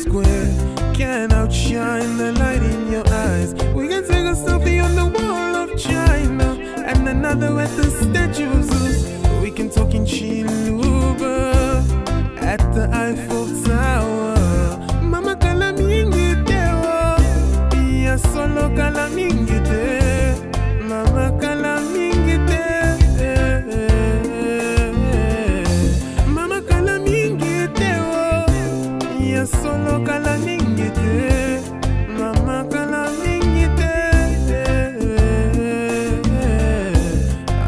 square can outshine the light in your eyes. We can take a selfie on the wall of China and another at the Statue of Zeus. We can talk in Chiluba at the Eiffel Tower. Mama kala mingi tewa, iya solo kala mingi te. Mama kala mingi te. Mama kala mingi tewa, iya solo kala mingi te. Mama kala mingi te.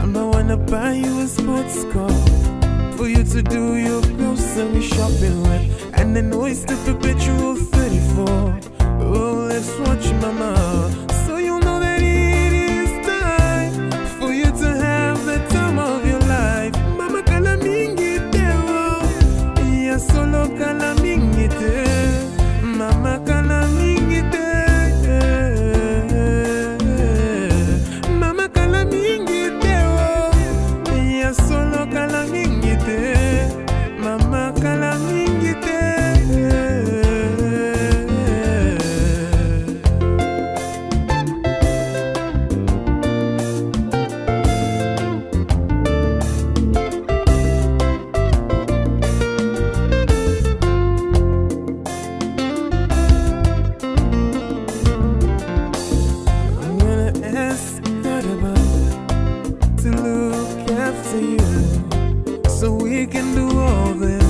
I'ma wanna buy you a sports car for you to do your grocery shopping with, and an oyster perpetual 34. Oh, let's watch mama, so you'll know that it is time for you to have the time of your life. Mama kala mingi tewa, iya solo kala mingi te. Mama kala mingi te. Mama kala mingi tewa, iya solo kala mingi te. Mama kala mingi te. I'm gonna ask Kadaba to look after you, so we can do all this.